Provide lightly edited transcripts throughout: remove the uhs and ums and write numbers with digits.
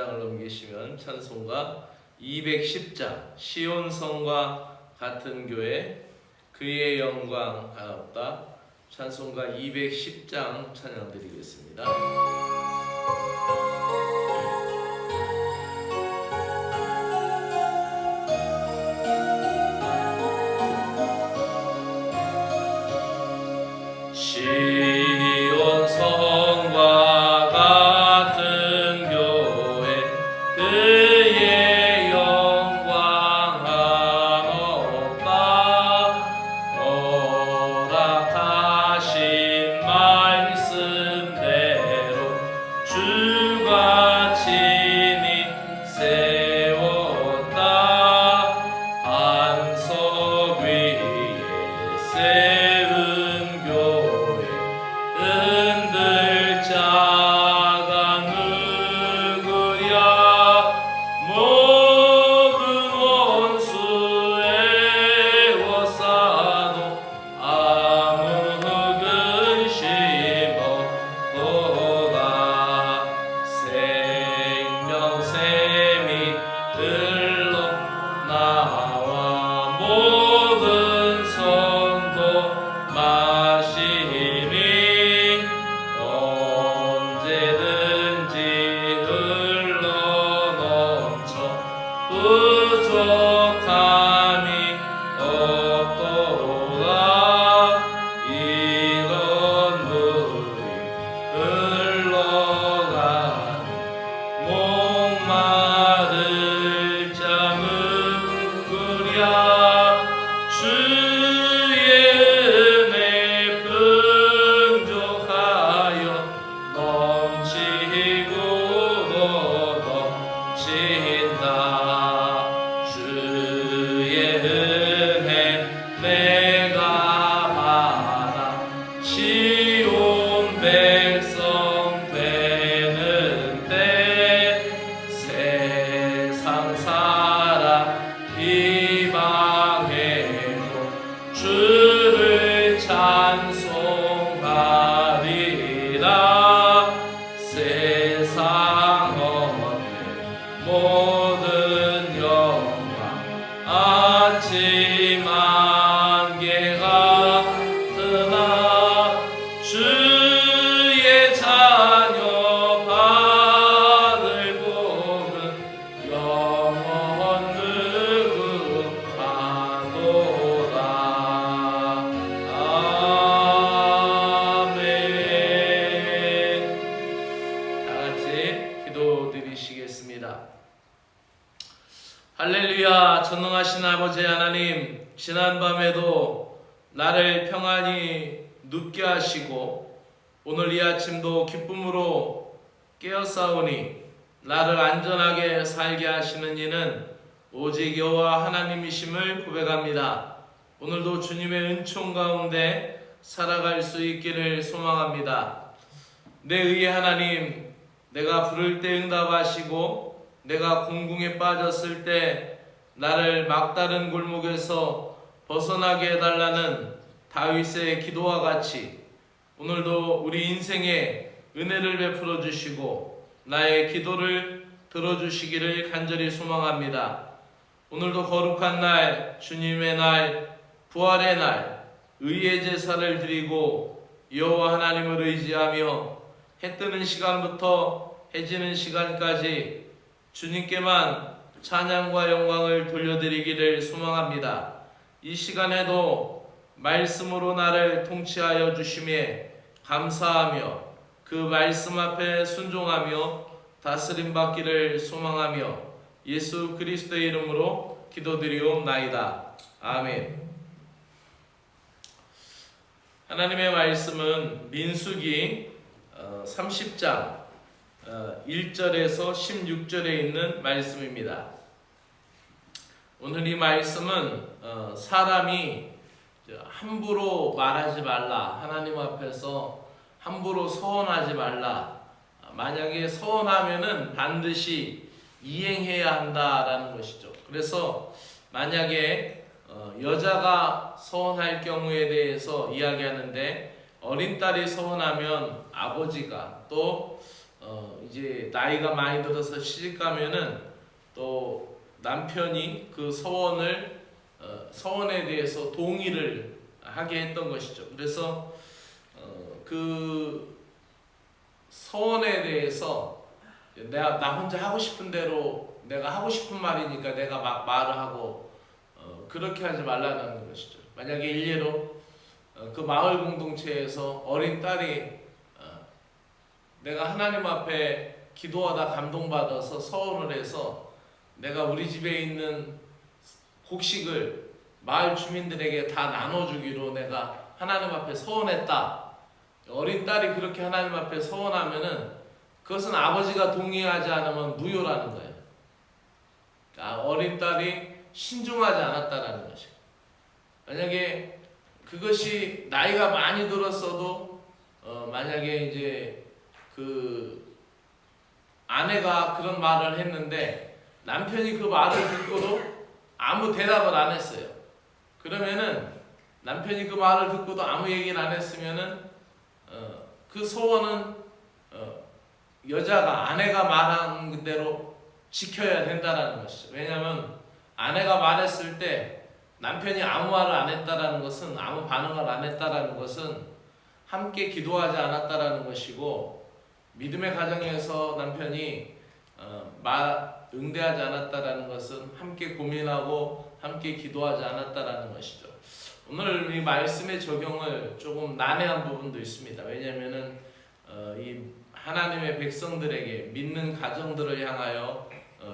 장을 넘기시면 찬송가 210장 시온성과 같은 교회 그의 영광 하옵다 찬송가 210장 찬양 드리겠습니다. 시온성과 같은 교회 그의 영광 하옵다 허락하신 말씀대로 주가 친히 세웠다 안석 위에 세운 교회 흔들 자가 누구랴 모든 원수 애워싸도 아무 근심 없도다 생명샘이 흘러나와 모든 성도 마시니 언제든지 흘러넘쳐 부족함이 없도다 이런 물이 흘러가니 목마를 자 누구랴 주의 은혜 풍족하여 넘치고 넘친다 주의 은혜 내가 받아 시온 백성 되는데 세상 사람 이방해도 주를 찬송하리라 세상 얻는 모든 영광 아침 안개가 뜨나 주의 자녀 받을 복은 영원 누구하도다 아멘. 다같이 기도드리시겠습니다. 할렐루야. 전능하신 아버지 하나님, 지난밤에도 나를 평안히 눕게 하시고 오늘 이 아침도 기쁨으로 깨어싸우니 나를 안전하게 살게 하시는 이는 오직 여호와 하나님이심을 고백합니다. 오늘도 주님의 은총 가운데 살아갈 수 있기를 소망합니다. 내 의의 하나님, 내가 부를 때 응답하시고 내가 공궁에 빠졌을 때 나를 막다른 골목에서 벗어나게 해달라는 다윗의 기도와 같이 오늘도 우리 인생에 은혜를 베풀어 주시고 나의 기도를 들어주시기를 간절히 소망합니다. 오늘도 거룩한 날, 주님의 날, 부활의 날, 의의 제사를 드리고 여호와 하나님을 의지하며 해 뜨는 시간부터 해 지는 시간까지 주님께만 찬양과 영광을 돌려드리기를 소망합니다. 이 시간에도 말씀으로 나를 통치하여 주심에 감사하며 그 말씀 앞에 순종하며 다스림 받기를 소망하며 예수 그리스도의 이름으로 기도드리옵나이다. 아멘. 하나님의 말씀은 민수기 30장 1절에서 16절에 있는 말씀입니다. 오늘 이 말씀은 사람이 함부로 말하지 말라, 하나님 앞에서 함부로 서원하지 말라, 만약에 서원하면은 반드시 이행해야 한다라는 것이죠. 그래서 만약에 여자가 서원할 경우에 대해서 이야기하는데 어린 딸이 서원하면 아버지가 또 이제 나이가 많이 들어서 시집 가면은 또 남편이 그 서원에 대해서 동의를 하게 했던 것이죠. 그래서 그 서원에 대해서 나 혼자 하고 싶은 대로 내가 하고 싶은 말이니까 내가 막 말을 하고 그렇게 하지 말라는 것이죠. 만약에 일례로 그 마을 공동체에서 어린 딸이 내가 하나님 앞에 기도하다 감동받아서 서원을 해서 내가 우리 집에 있는 곡식을 마을 주민들에게 다 나눠주기로 내가 하나님 앞에 서원했다. 어린 딸이 그렇게 하나님 앞에 서원하면은 그것은 아버지가 동의하지 않으면 무효라는 거예요. 어린 딸이 신중하지 않았다라는 것이에요. 만약에 그것이 나이가 많이 들었어도 만약에 이제 그 아내가 그런 말을 했는데 남편이 그 말을 듣고도 아무 대답을 안 했어요. 그러면은 남편이 그 말을 듣고도 아무 얘기를 안 했으면은 그 소원은 여자가 아내가 말한 대로 지켜야 된다라는 것이죠. 왜냐하면 아내가 말했을 때 남편이 아무 말을 안 했다라는 것은 아무 반응을 안 했다라는 것은 함께 기도하지 않았다라는 것이고 믿음의 가정에서 남편이 응대하지 않았다라는 것은 함께 고민하고 함께 기도하지 않았다라는 것이죠. 오늘 이 말씀의 적용을 조금 난해한 부분도 있습니다. 왜냐하면은 이 하나님의 백성들에게 믿는 가정들을 향하여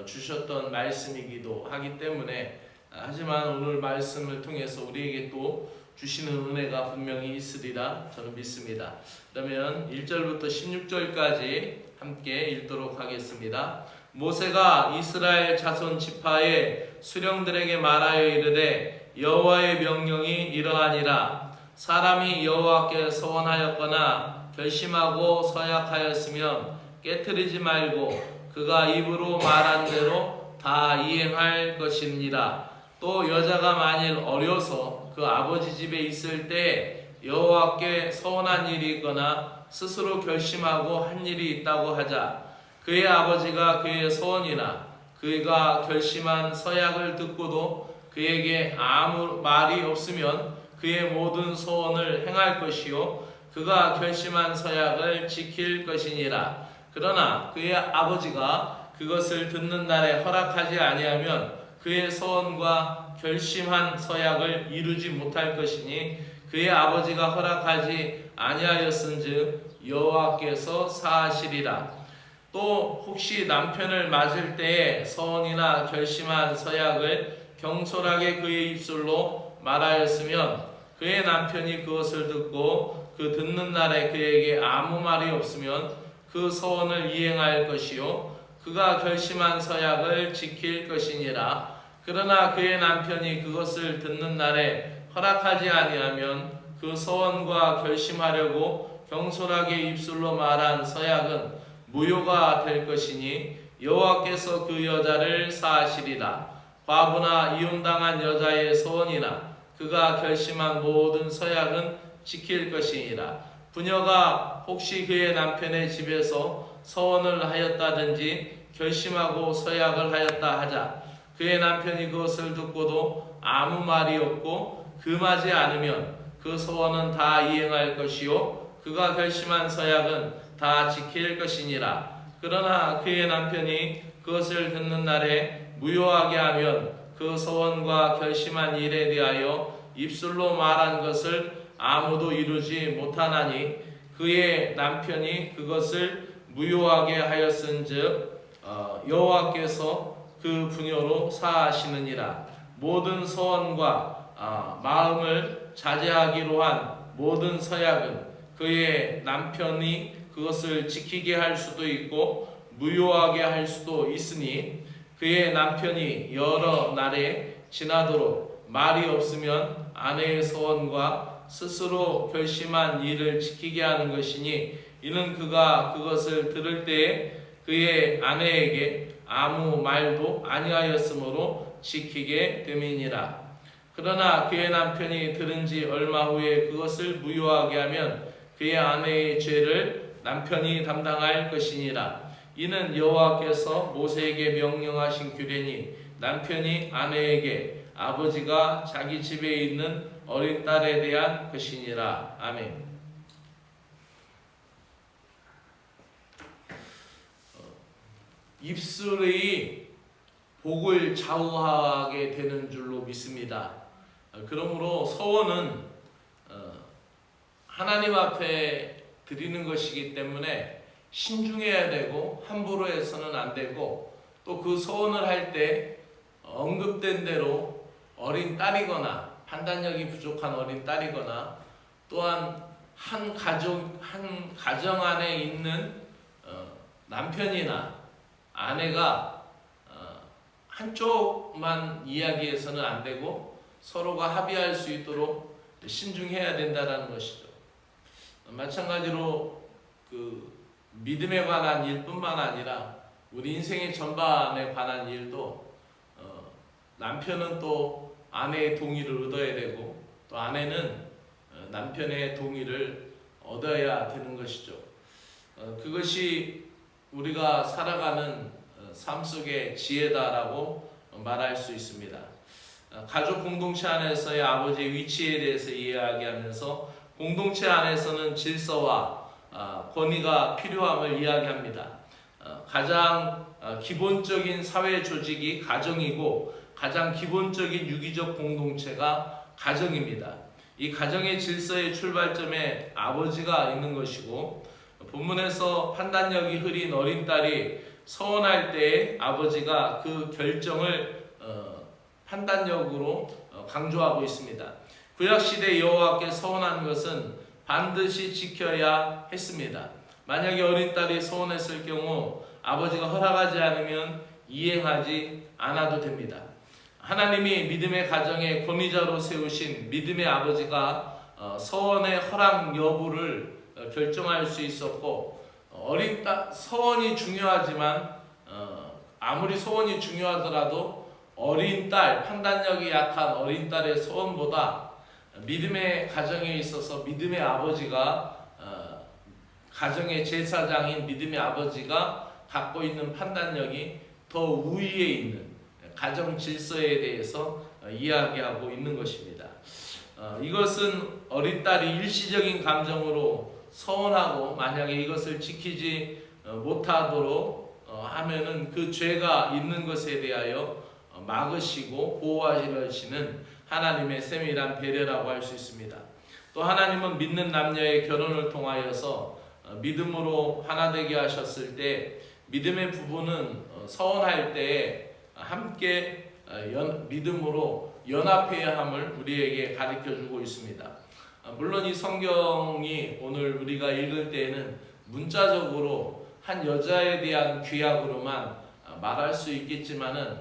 주셨던 말씀이기도 하기 때문에 하지만 오늘 말씀을 통해서 우리에게 또 주시는 은혜가 분명히 있으리라 저는 믿습니다. 그러면 1절부터 16절까지 함께 읽도록 하겠습니다. 모세가 이스라엘 자손 지파의 수령들에게 말하여 이르되 여호와의 명령이 이러하니라. 사람이 여호와께 서원하였거나 결심하고 서약하였으면 깨트리지 말고 그가 입으로 말한 대로 다 이행할 것입니다. 또 여자가 만일 어려서 그 아버지 집에 있을 때 여호와께 서원한 일이 있거나 스스로 결심하고 한 일이 있다고 하자. 그의 아버지가 그의 서원이나 그가 결심한 서약을 듣고도 그에게 아무 말이 없으면 그의 모든 소원을 행할 것이요 그가 결심한 서약을 지킬 것이니라. 그러나 그의 아버지가 그것을 듣는 날에 허락하지 아니하면 그의 서원과 결심한 서약을 이루지 못할 것이니 그의 아버지가 허락하지 아니하였은즉 여호와께서 사하시리라. 또 혹시 남편을 맞을 때에 서원이나 결심한 서약을 경솔하게 그의 입술로 말하였으면 그의 남편이 그것을 듣고 그 듣는 날에 그에게 아무 말이 없으면 그 서원을 이행할 것이요 그가 결심한 서약을 지킬 것이니라. 그러나 그의 남편이 그것을 듣는 날에 허락하지 아니하면 그 서원과 결심하려고 경솔하게 입술로 말한 서약은 무효가 될 것이니 여호와께서 그 여자를 사하시리라. 과부나 이혼당한 여자의 서원이나 그가 결심한 모든 서약은 지킬 것이니라. 부녀가 혹시 그의 남편의 집에서 서원을 하였다든지 결심하고 서약을 하였다 하자. 그의 남편이 그것을 듣고도 아무 말이 없고 금하지 않으면 그 서원은 다 이행할 것이요 그가 결심한 서약은 다 지킬 것이니라. 그러나 그의 남편이 그것을 듣는 날에 무효하게 하면 그 서원과 결심한 일에 대하여 입술로 말한 것을 아무도 이루지 못하나니 그의 남편이 그것을 무효하게 하였은즉 여호와께서 그 부녀로 사하시느니라. 모든 서원과 마음을 자제하기로 한 모든 서약은 그의 남편이 그것을 지키게 할 수도 있고 무효하게 할 수도 있으니 그의 남편이 여러 날에 지나도록 말이 없으면 아내의 서원과 스스로 결심한 일을 지키게 하는 것이니 이는 그가 그것을 들을 때에 그의 아내에게 아무 말도 아니하였으므로 지키게 됨이니라. 그러나 그의 남편이 들은 지 얼마 후에 그것을 무효하게 하면 그의 아내의 죄를 남편이 담당할 것이니라. 이는 여호와께서 모세에게 명령하신 규례니 남편이 아내에게 아버지가 자기 집에 있는 어린 딸에 대한 것이니라. 아멘. 입술의 복을 좌우하게 되는 줄로 믿습니다. 그러므로 서원은 하나님 앞에 드리는 것이기 때문에 신중해야 되고 함부로 해서는 안 되고, 또 그 서원을 할 때 언급된 대로 어린 딸이거나 판단력이 부족한 어린 딸이거나 또한 한 가정 안에 있는 남편이나 아내가 한쪽만 이야기해서는 안 되고 서로가 합의할 수 있도록 신중해야 된다는 것이죠. 마찬가지로 그 믿음에 관한 일뿐만 아니라 우리 인생의 전반에 관한 일도 남편은 또 아내의 동의를 얻어야 되고 또 아내는 남편의 동의를 얻어야 되는 것이죠. 그것이 우리가 살아가는 삶 속의 지혜다라고 말할 수 있습니다. 가족 공동체 안에서의 아버지의 위치에 대해서 이야기하면서 공동체 안에서는 질서와 권위가 필요함을 이야기합니다. 가장 기본적인 사회 조직이 가정이고 가장 기본적인 유기적 공동체가 가정입니다. 이 가정의 질서의 출발점에 아버지가 있는 것이고, 본문에서 판단력이 흐린 어린 딸이 서원할 때에 아버지가 그 결정을 판단력으로 강조하고 있습니다. 구약시대 여호와께 서원한 것은 반드시 지켜야 했습니다. 만약에 어린 딸이 서원했을 경우 아버지가 허락하지 않으면 이행하지 않아도 됩니다. 하나님이 믿음의 가정의 권위자로 세우신 믿음의 아버지가 서원의 허락 여부를 결정할 수 있었고, 어린 딸 서원이 중요하지만 아무리 서원이 중요하더라도 어린 딸, 판단력이 약한 어린 딸의 서원보다 믿음의 가정에 있어서 믿음의 아버지가 가정의 제사장인 믿음의 아버지가 갖고 있는 판단력이 더 우위에 있는 가정 질서에 대해서 이야기하고 있는 것입니다. 이것은 어린 딸이 일시적인 감정으로 서운하고 만약에 이것을 지키지 못하도록 하면은 그 죄가 있는 것에 대하여 막으시고 보호하시는 하나님의 세밀한 배려라고 할 수 있습니다. 또 하나님은 믿는 남녀의 결혼을 통하여서 믿음으로 하나 되게 하셨을 때 믿음의 부부는 서원할 때에 함께 믿음으로 연합해야 함을 우리에게 가르쳐주고 있습니다. 물론 이 성경이 오늘 우리가 읽을 때에는 문자적으로 한 여자에 대한 규약으로만 말할 수 있겠지만은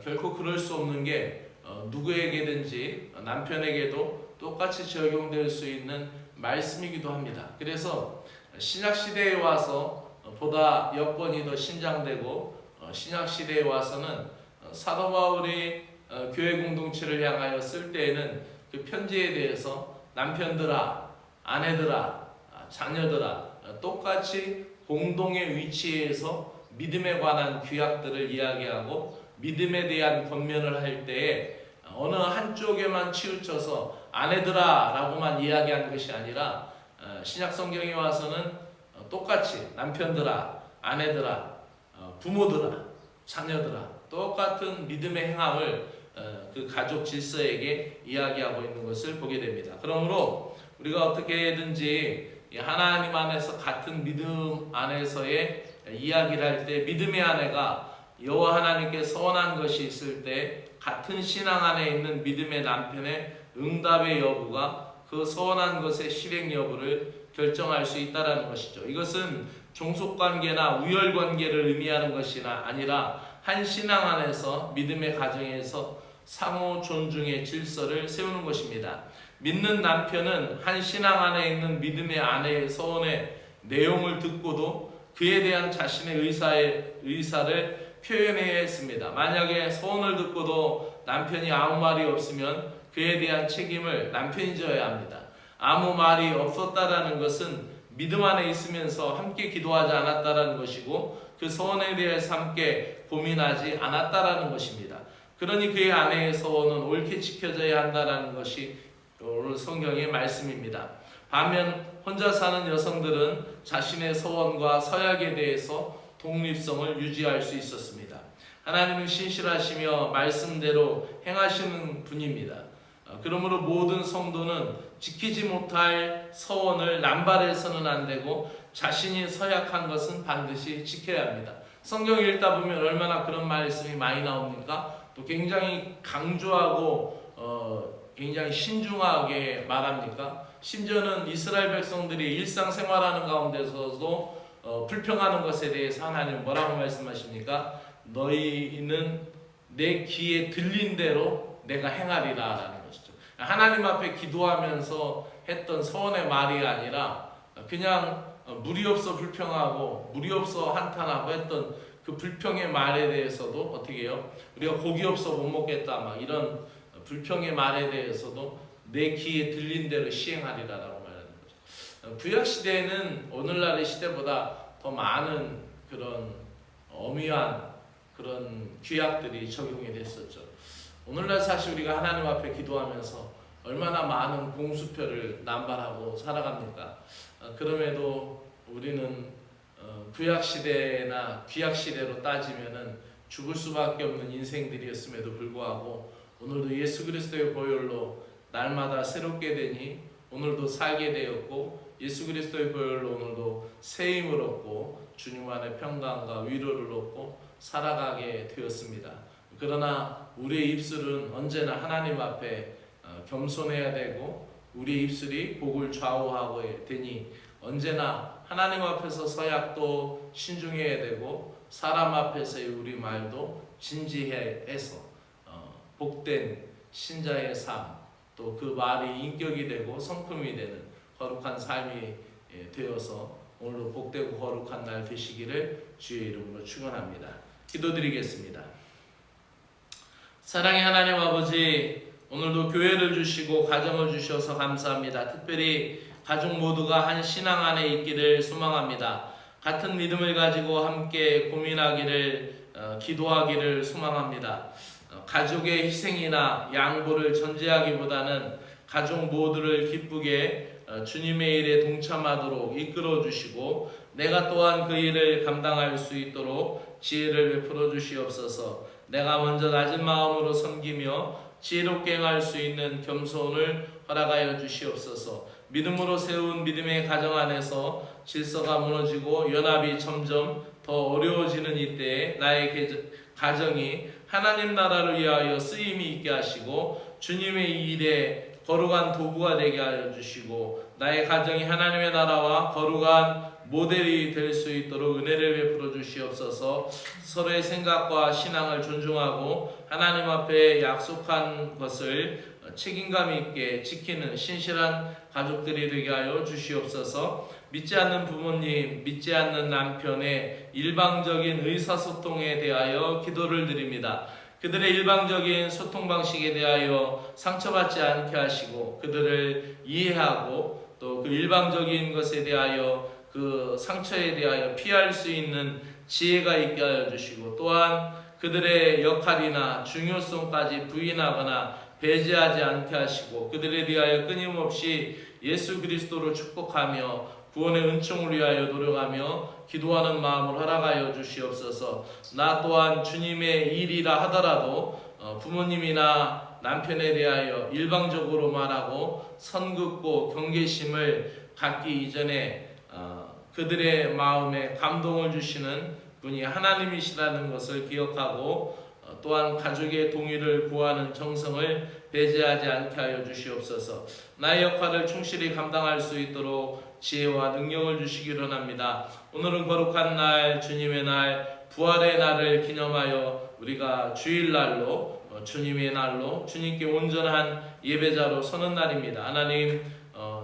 결코 그럴 수 없는 게 누구에게든지 남편에게도 똑같이 적용될 수 있는 말씀이기도 합니다. 그래서 신약시대에 와서 보다 여건이 더 신장되고 신약시대에 와서는 사도 바울이 교회 공동체를 향하여 쓸 때에는 그 편지에 대해서 남편들아, 아내들아, 자녀들아 똑같이 공동의 위치에서 믿음에 관한 규약들을 이야기하고 믿음에 대한 권면을 할 때에 어느 한쪽에만 치우쳐서 아내들아 라고만 이야기한 것이 아니라 신약 성경에 와서는 똑같이 남편들아, 아내들아, 부모들아, 자녀들아 똑같은 믿음의 행함을 그 가족 질서에게 이야기하고 있는 것을 보게 됩니다. 그러므로 우리가 어떻게든지 하나님 안에서 같은 믿음 안에서의 이야기를 할 때 믿음의 아내가 여호와 하나님께 서원한 것이 있을 때 같은 신앙 안에 있는 믿음의 남편의 응답의 여부가 그 서원한 것의 실행 여부를 결정할 수 있다는 것이죠. 이것은 종속관계나 우열관계를 의미하는 것이 아니라 한 신앙 안에서 믿음의 가정에서 상호 존중의 질서를 세우는 것입니다. 믿는 남편은 한 신앙 안에 있는 믿음의 아내의 서원의 내용을 듣고도 그에 대한 자신의 의사를 표현해야 했습니다. 만약에 서원을 듣고도 남편이 아무 말이 없으면 그에 대한 책임을 남편이 져야 합니다. 아무 말이 없었다라는 것은 믿음 안에 있으면서 함께 기도하지 않았다라는 것이고 그 소원에 대해서 함께 고민하지 않았다라는 것입니다. 그러니 그의 아내의 소원은 옳게 지켜져야 한다라는 것이 오늘 성경의 말씀입니다. 반면 혼자 사는 여성들은 자신의 소원과 서약에 대해서 독립성을 유지할 수 있었습니다. 하나님은 신실하시며 말씀대로 행하시는 분입니다. 그러므로 모든 성도는 지키지 못할 서원을 남발해서는 안 되고 자신이 서약한 것은 반드시 지켜야 합니다. 성경 읽다 보면 얼마나 그런 말씀이 많이 나옵니까? 또 굉장히 강조하고 굉장히 신중하게 말합니까? 심지어는 이스라엘 백성들이 일상생활하는 가운데서도 불평하는 것에 대해서 하나님 뭐라고 말씀하십니까? 너희는 내 귀에 들린 대로 내가 행하리라 라는 것이죠. 하나님 앞에 기도하면서 했던 서원의 말이 아니라 그냥 무리 없어 불평하고 무리 없어 한탄하고 했던 그 불평의 말에 대해서도 어떻게 해요? 우리가 고기 없어 못 먹겠다 막 이런 불평의 말에 대해서도 내 귀에 들린 대로 시행하리라라고 말하는 거죠. 구약 시대에는 오늘날의 시대보다 더 많은 그런 엄위한 그런 규약들이 적용이 됐었죠. 오늘날 사실 우리가 하나님 앞에 기도하면서 얼마나 많은 공수표를 남발하고 살아갑니까? 그럼에도 우리는 구약 시대나 귀약 시대로 따지면은 죽을 수밖에 없는 인생들이었음에도 불구하고 오늘도 예수 그리스도의 보혈로 날마다 새롭게 되니 오늘도 살게 되었고 예수 그리스도의 보혈로 오늘도 새 힘을 얻고 주님 안에 평강과 위로를 얻고 살아가게 되었습니다. 그러나 우리의 입술은 언제나 하나님 앞에 겸손해야 되고 우리의 입술이 복을 좌우하고 되니 언제나 하나님 앞에서 서약도 신중해야 되고 사람 앞에서의 우리 말도 진지해서 복된 신자의 삶 또 그 말이 인격이 되고 성품이 되는 거룩한 삶이 되어서 오늘도 복되고 거룩한 날 되시기를 주의 이름으로 축원합니다. 기도드리겠습니다. 사랑의 하나님 아버지, 오늘도 교회를 주시고 가정을 주셔서 감사합니다. 특별히 가족 모두가 한 신앙 안에 있기를 소망합니다. 같은 믿음을 가지고 함께 고민하기를 기도하기를 소망합니다. 가족의 희생이나 양보를 전제하기보다는 가족 모두를 기쁘게 주님의 일에 동참하도록 이끌어 주시고 내가 또한 그 일을 감당할 수 있도록 지혜를 베풀어 주시옵소서. 내가 먼저 낮은 마음으로 섬기며 지혜롭게 행할 수 있는 겸손을 허락하여 주시옵소서. 믿음으로 세운 믿음의 가정 안에서 질서가 무너지고 연합이 점점 더 어려워지는 이때에 나의 가정이 하나님 나라를 위하여 쓰임이 있게 하시고 주님의 일에 거룩한 도구가 되게 하여 주시고 나의 가정이 하나님의 나라와 거룩한 모델이 될 수 있도록 은혜를 베풀어 주시옵소서. 서로의 생각과 신앙을 존중하고 하나님 앞에 약속한 것을 책임감 있게 지키는 신실한 가족들이 되게 하여 주시옵소서. 믿지 않는 부모님, 믿지 않는 남편의 일방적인 의사소통에 대하여 기도를 드립니다. 그들의 일방적인 소통 방식에 대하여 상처받지 않게 하시고 그들을 이해하고 또 그 일방적인 것에 대하여 그 상처에 대하여 피할 수 있는 지혜가 있게 하여 주시고 또한 그들의 역할이나 중요성까지 부인하거나 배제하지 않게 하시고 그들에 대하여 끊임없이 예수 그리스도를 축복하며 구원의 은총을 위하여 노력하며 기도하는 마음을 허락하여 주시옵소서. 나 또한 주님의 일이라 하더라도 부모님이나 남편에 대하여 일방적으로 말하고 선 긋고 경계심을 갖기 이전에 그들의 마음에 감동을 주시는 분이 하나님이시라는 것을 기억하고 또한 가족의 동의를 구하는 정성을 배제하지 않게 하여 주시옵소서. 나의 역할을 충실히 감당할 수 있도록 지혜와 능력을 주시기를 합니다. 오늘은 거룩한 날, 주님의 날, 부활의 날을 기념하여 우리가 주일날로 주님의 날로 주님께 온전한 예배자로 서는 날입니다. 하나님,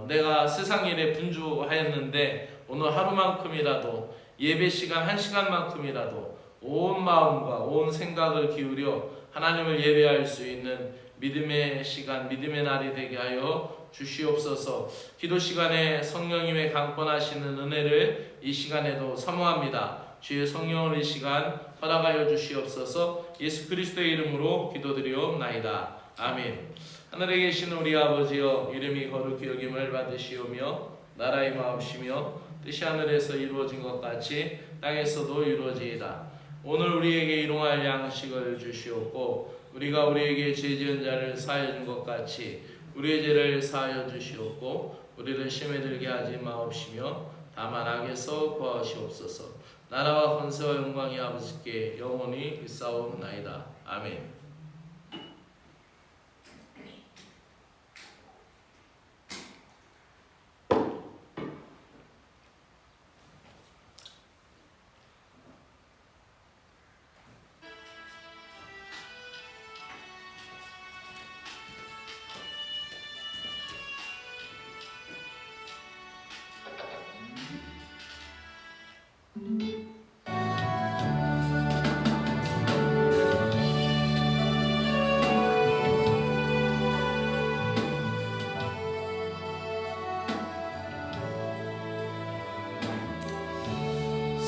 내가 세상 일에 분주하였는데 오늘 하루만큼이라도 예배 시간 1시간만큼이라도 온 마음과 온 생각을 기울여 하나님을 예배할 수 있는 믿음의 시간, 믿음의 날이 되게 하여 주시옵소서. 기도 시간에 성령님의 강권하시는 은혜를 이 시간에도 사모합니다. 주의 성령을 이 시간 허락하여 주시옵소서. 예수 그리스도의 이름으로 기도드리옵나이다. 아멘. 하늘에 계신 우리 아버지여, 이름이 거룩히 여김을 받으시오며 나라의 임하옵시며 뜻이 하늘에서 이루어진 것 같이 땅에서도 이루어지이다. 오늘 우리에게 일용할 양식을 주시옵고 우리가 우리에게 죄 지은 자를 사하여 준 것 같이 우리의 죄를 사하여 주시옵고 우리를 시험에 들게 하지 마옵시며 다만 악에서 구하시옵소서. 나라와 권세와 영광이 아버지께 영원히 있사옵나이다. 아멘.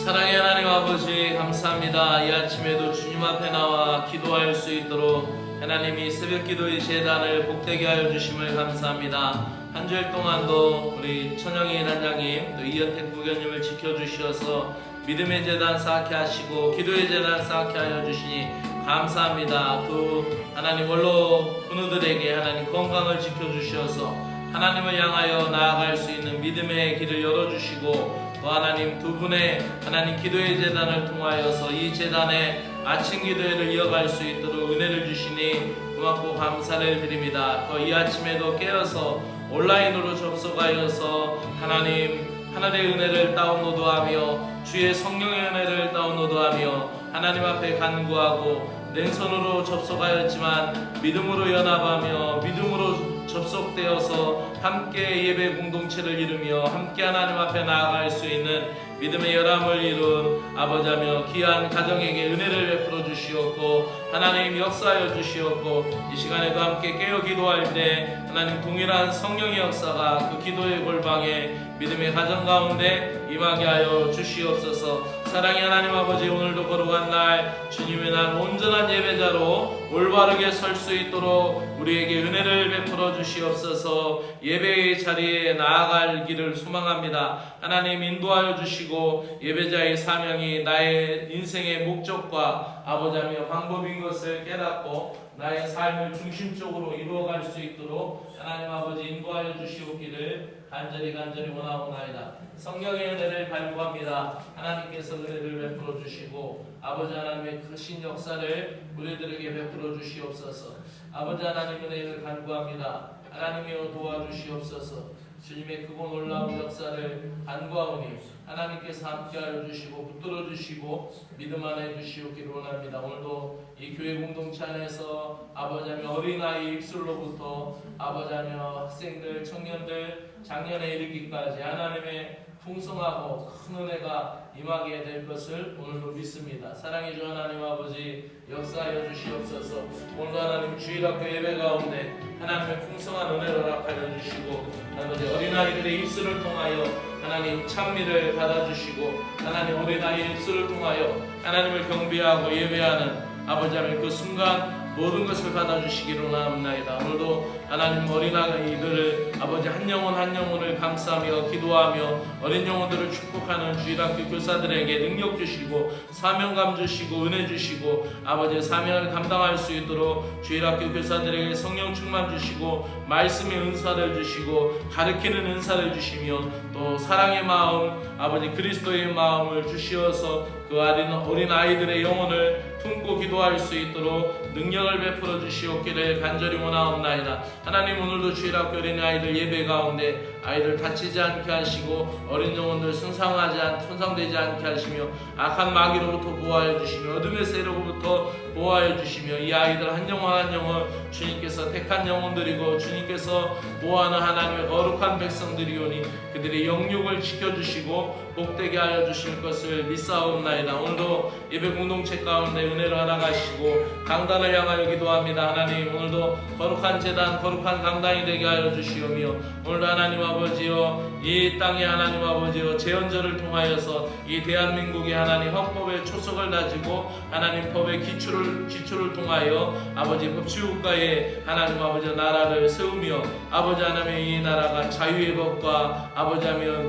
사랑의 하나님 아버지 감사합니다. 이 아침에도 주님 앞에 나와 기도할 수 있도록 하나님이 새벽기도의 제단을 복되게 하여 주심을 감사합니다. 한 주일 동안도 우리 천영희 단장님 또 이현택 부교님을 지켜주셔서 믿음의 제단 쌓게 하시고 기도의 제단 쌓게 하여 주시니 감사합니다. 또 하나님 원로 분우들에게 하나님 건강을 지켜주셔서 하나님을 향하여 나아갈 수 있는 믿음의 길을 열어주시고 또 하나님 두 분의 하나님 기도의 제단을 통하여서 이 제단의 아침 기도회를 이어갈 수 있도록 은혜를 주시니 고맙고 감사를 드립니다. 또 이 아침에도 깨어서 온라인으로 접속하여서 하나님 하늘의 은혜를 다운로드하며 주의 성령의 은혜를 다운로드하며 하나님 앞에 간구하고 냉선으로 접속하였지만 믿음으로 연합하며 믿음으로 접속되어서 함께 예배 공동체를 이루며 함께 하나님 앞에 나아갈 수 있는 믿음의 열함을 이룬 아버지며 귀한 가정에게 은혜를 베풀어 주시옵고 하나님 역사하여 주시옵고 이 시간에도 함께 깨어 기도할 때 하나님 동일한 성령의 역사가 그 기도의 골방에 믿음의 가정 가운데 임하게 하여 주시옵소서. 사랑의 하나님 아버지, 오늘도 거룩한 날 주님의 날 온전한 예배자로 올바르게 설 수 있도록 우리에게 은혜를 베풀어 주시옵소서. 예배의 자리에 나아갈 길을 소망합니다. 하나님 인도하여 주시고 예배자의 사명이 나의 인생의 목적과 아버지며 방법인 것을 깨닫고 나의 삶을 중심적으로 이루어갈 수 있도록 하나님 아버지 인도하여 주시옵기를 간절히 원하옵나이다. 성령의 은혜를 간구합니다. 하나님께서 은혜를 베풀어 주시고 아버지 하나님의 크신 역사를 우리들에게 베풀어 주시옵소서. 아버지 하나님 은혜를 간구합니다. 하나님이여 도와주시옵소서. 주님의 크고 놀라운 역사를 간구하오니 하나님께서 함께하여 주시고 붙들어 주시고 믿음 안에 주시옵기를 원합니다. 오늘도 이 교회 공동체 안에서 아버지하며 어린아이 입술로부터 아버지하며 학생들, 청년들, 작년에 이르기까지 하나님의 풍성하고 큰 은혜가 임하게 될 것을 오늘도 믿습니다. 사랑해 주 하나님 아버지 역사하여 주시옵소서. 오늘도 하나님 주일학교 예배 가운데 하나님의 풍성한 은혜를 허락하여 주시고 아버지 어린아이들의 입술을 통하여 하나님 찬미를 받아주시고 하나님 어린아이의 입술을 통하여 하나님을 경배하고 예배하는 아버지 하나님 그 순간 모든 것을 받아주시기를 원합니다. 오늘도 하나님 어린아이들을 아버지 한 영혼을 감싸며 기도하며 어린 영혼들을 축복하는 주일학교 교사들에게 능력 주시고 사명감 주시고 은혜 주시고 아버지 사명을 감당할 수 있도록 주일학교 교사들에게 성령 충만 주시고 말씀의 은사를 주시고 가르치는 은사를 주시며 또 사랑의 마음 아버지 그리스도의 마음을 주시어서 그 어린 아이들의 영혼을 품고 기도할 수 있도록 능력을 베풀어 주시옵기를 간절히 원하옵나이다. 하나님 오늘도 주일학교 어린아이들 예배 가운데 아이들 다치지 않게 하시고 어린 영혼들 손상되지 않게 하시며 악한 마귀로부터 보호하여 주시며 어둠의 세력으로부터 보호하여 주시며 이 아이들 한 영혼 한 영혼 주님께서 택한 영혼들이고 주님께서 보호하는 하나님의 거룩한 백성들이오니 그들의 영육을 지켜주시고 복되게 하여 주실 것을 믿사옵나이다. 오늘도 예배 공동체 가운데 은혜를 허락하시고 강단을 향하여 기도합니다. 하나님 오늘도 거룩한 제단 거룩한 강단이 되게 하여 주시오며 오늘도 하나님 아버지여 이 땅에 하나님 아버지여 제헌절을 통하여서 이 대한민국의 하나님 헌법의 초석을 다지고 하나님 법의 기초를 통하여 아버지 법치국가의 하나님 아버지 나라를 세우며 아버지 하나님의 이 나라가 자유의 법과 아버지 하며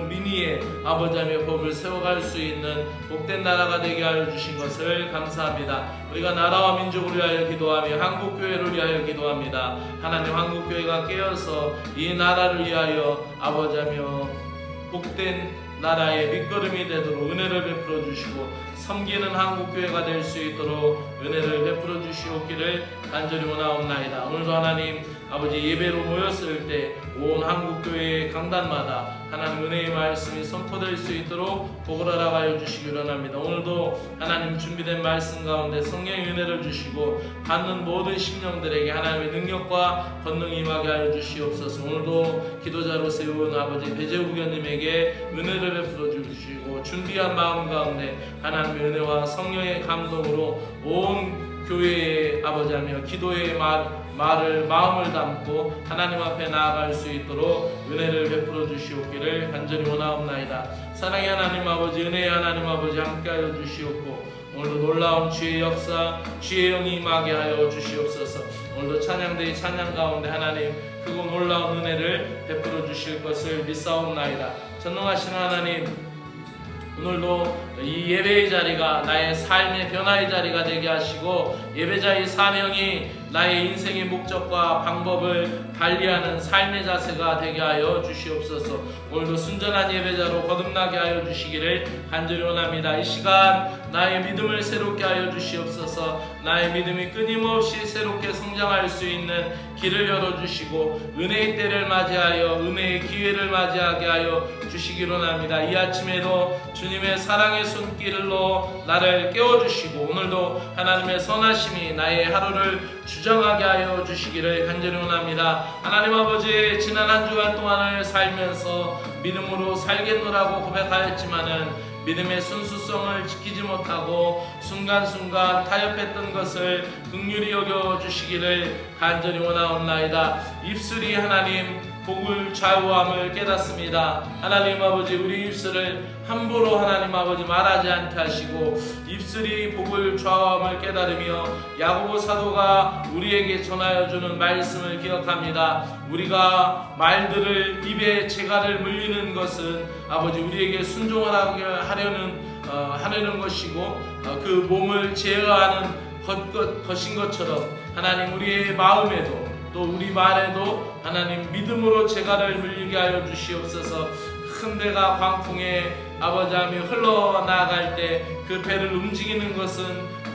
민의의 아버지 하며 법을 세워갈 수 있는 복된 나라가 되게 하여 주신 것을 감사합니다. 우리가 나라와 민족을 위하여 기도하며 한국교회를 위하여 기도합니다. 하나님 한국교회가 깨어서 이 나라를 위하여 아버지 하며 복된 나라의 밑거름이 되도록 은혜를 베풀어 주시고 섬기는 한국교회가 될 수 있도록 은혜를 베풀어 주시옵기를 간절히 원하옵나이다. 오늘도 하나님 아버지 예배로 모였을 때 온 한국교회의 강단마다 하나님 은혜의 말씀이 선포될 수 있도록 복을 허락하여 주시기 원합니다. 오늘도 하나님 준비된 말씀 가운데 성령의 은혜를 주시고 받는 모든 심령들에게 하나님의 능력과 권능이 임하게 하여 주시옵소서. 오늘도 기도자로 세운 아버지 배재우 교님에게 은혜를 베풀어 주시고 준비한 마음 가운데 하나님의 은혜와 성령의 감동으로 온 교회의 아버지 하며 기도의 마음을 담고 하나님 앞에 나아갈 수 있도록 은혜를 베풀어 주시옵기를 간절히 원하옵나이다. 사랑의 하나님 아버지 은혜의 하나님 아버지 함께하여 주시옵고 오늘도 놀라운 주의 역사 주의 영이 임하게 하여 주시옵소서. 오늘도 찬양대의 찬양 가운데 하나님 크고 놀라운 은혜를 베풀어 주실 것을 믿사옵나이다. 전능하신 하나님 오늘도 이 예배의 자리가 나의 삶의 변화의 자리가 되게 하시고 예배자의 사명이 나의 인생의 목적과 방법을 달리하는 삶의 자세가 되게 하여 주시옵소서. 오늘도 순전한 예배자로 거듭나게 하여 주시기를 간절히 원합니다. 이 시간 나의 믿음을 새롭게 하여 주시옵소서. 나의 믿음이 끊임없이 새롭게 성장할 수 있는 길을 열어주시고 은혜의 때를 맞이하여 은혜의 기회를 맞이하게 하여 주시기 원합니다. 이 아침에도 주님의 사랑의 손길로 나를 깨워주시고 오늘도 하나님의 선하심이 나의 하루를 주장하게 하여 주시기를 간절히 원합니다. 하나님 아버지 지난 한 주간 동안을 살면서 믿음으로 살겠노라고 고백하였지만은 믿음의 순수성을 지키지 못하고 순간순간 타협했던 것을 긍휼히 여겨주시기를 간절히 원하옵나이다. 입술이 하나님 복을 좌우함을 깨닫습니다. 하나님 아버지 우리 입술을 함부로 하나님 아버지 말하지 않게 하시고 입술이 복을 좌우함을 깨달으며 야고보 사도가 우리에게 전하여 주는 말씀을 기억합니다. 우리가 말들을 입에 재갈을 물리는 것은 아버지 우리에게 순종하게 하려는 것이고 그 몸을 제어하는 것인 것처럼 하나님 우리의 마음에도 또 우리 말에도 하나님 믿음으로 재갈을 물리게 하여 주시옵소서. 큰 배가 광풍에 아버지하며 흘러나갈 때 그 배를 움직이는 것은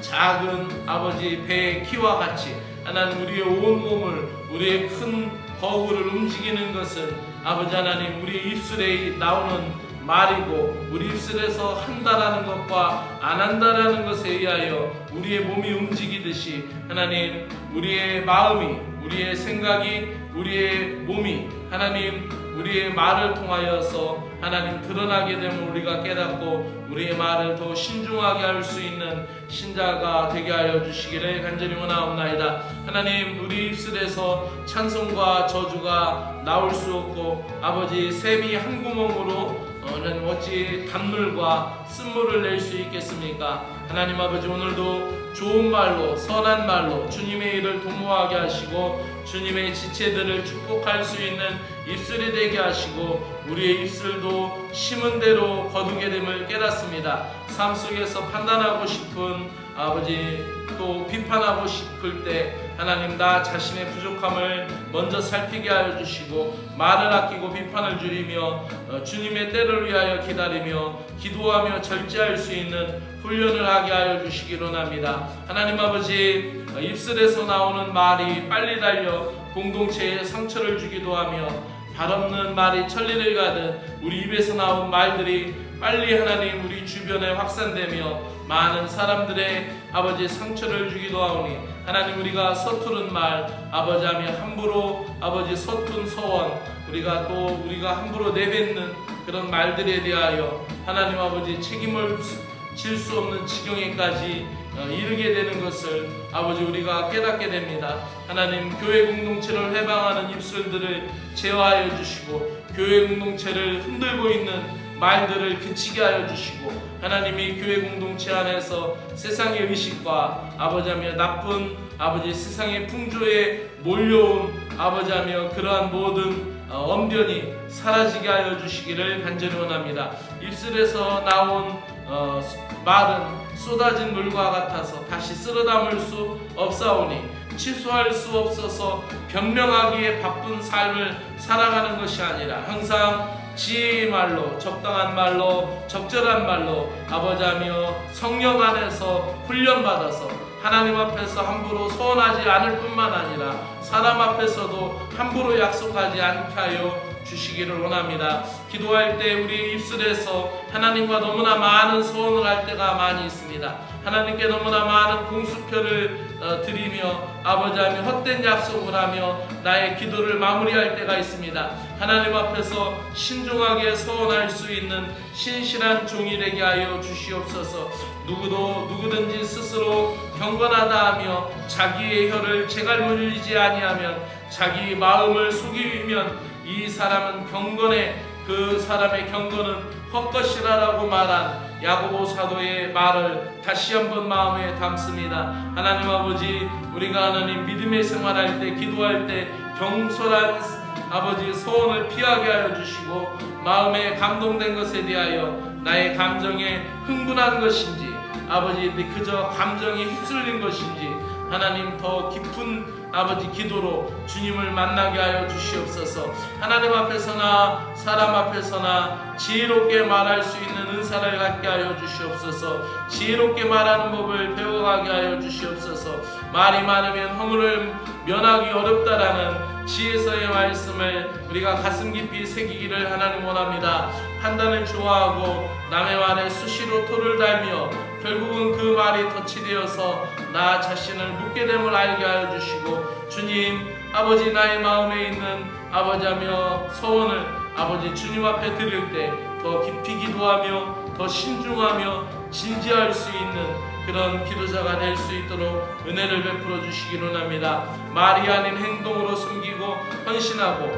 작은 아버지 배의 키와 같이 하나님 우리의 온 몸을 우리의 큰 거울을 움직이는 것은 아버지 하나님 우리 입술에 나오는 말이고 우리 입술에서 한다라는 것과 안 한다라는 것에 의하여 우리의 몸이 움직이듯이 하나님 우리의 마음이 우리의 생각이 우리의 몸이 하나님 우리의 말을 통하여서 하나님 드러나게 되면 우리가 깨닫고 우리의 말을 더 신중하게 할 수 있는 신자가 되게 하여 주시기를 간절히 원하옵나이다. 하나님 우리 입술에서 찬송과 저주가 나올 수 없고 아버지 샘이 한 구멍으로 어찌 단물과 쓴물을 낼 수 있겠습니까? 하나님 아버지 오늘도 좋은 말로 선한 말로 주님의 일을 도모하게 하시고 주님의 지체들을 축복할 수 있는 입술이 되게 하시고 우리의 입술도 심은 대로 거두게 됨을 깨닫습니다. 삶 속에서 판단하고 싶은 아버지 또 비판하고 싶을 때 하나님 나 자신의 부족함을 먼저 살피게 하여 주시고 말을 아끼고 비판을 줄이며 주님의 때를 위하여 기다리며 기도하며 절제할 수 있는 훈련을 하게 하여 주시기로 합니다. 하나님 아버지 입술에서 나오는 말이 빨리 달려 공동체에 상처를 주기도 하며 발없는 말이 천리를 가듯 우리 입에서 나온 말들이 빨리 하나님 우리 주변에 확산되며 많은 사람들의 아버지 상처를 주기도 하오니 하나님 우리가 서투른 말 아버지 하며 함부로 아버지 서툰 소원 우리가 함부로 내뱉는 그런 말들에 대하여 하나님 아버지 책임을 질 수 없는 지경에까지 이르게 되는 것을 아버지 우리가 깨닫게 됩니다. 하나님 교회 공동체를 회방하는 입술들을 제어하여 주시고 교회 공동체를 흔들고 있는 말들을 그치게 하여 주시고 하나님이 교회 공동체 안에서 세상의 의식과 아버지하며 나쁜 아버지 세상의 풍조에 몰려온 아버지하며 그러한 모든 언변이 사라지게 하여 주시기를 간절히 원합니다. 입술에서 나온 말은 쏟아진 물과 같아서 다시 쓸어 담을 수 없사오니 취소할 수 없어서 변명하기에 바쁜 삶을 살아가는 것이 아니라 항상 지혜의 말로 적당한 말로 적절한 말로 아버지하며 성령 안에서 훈련받아서 하나님 앞에서 함부로 소원하지 않을 뿐만 아니라 사람 앞에서도 함부로 약속하지 않게 하여 주시기를 원합니다. 기도할 때 우리 입술에서 하나님과 너무나 많은 소원을 할 때가 많이 있습니다. 하나님께 너무나 많은 공수표를 드리며 아버지하며 헛된 약속을 하며 나의 기도를 마무리할 때가 있습니다. 하나님 앞에서 신중하게 소원할 수 있는 신실한 종이 되게 하여 주시옵소서. 누구든지 스스로 경건하다 하며 자기의 혀를 제갈 물리지 아니하면 자기 마음을 속이면 이 사람은 경건해 그 사람의 경건은 헛것이라라고 말한 야고보 사도의 말을 다시 한번 마음에 담습니다. 하나님 아버지 우리가 하나님 믿음의 생활할 때 기도할 때 경솔한 아버지 소원을 피하게 하여 주시고 마음에 감동된 것에 대하여 나의 감정에 흥분한 것인지 아버지 그저 감정에 휩쓸린 것인지 하나님 더 깊은 아버지 기도로 주님을 만나게 하여 주시옵소서. 하나님 앞에서나 사람 앞에서나 지혜롭게 말할 수 있는 은사를 갖게 하여 주시옵소서. 지혜롭게 말하는 법을 배워가게 하여 주시옵소서. 말이 많으면 허물을 면하기 어렵다라는 지혜서의 말씀을 우리가 가슴 깊이 새기기를 하나님 원합니다. 판단을 좋아하고 남의 말에 수시로 토를 달며 결국은 그 말이 덫이 되어서 나 자신을 묻게 됨을 알게 하여 주시고 주님 아버지 나의 마음에 있는 아버지하며 소원을 아버지 주님 앞에 드릴 때 더 깊이 기도하며 더 신중하며 진지할 수 있는 그런 기도자가 될 수 있도록 은혜를 베풀어 주시기를 원합니다. 말이 아닌 행동으로 숨기고 헌신하고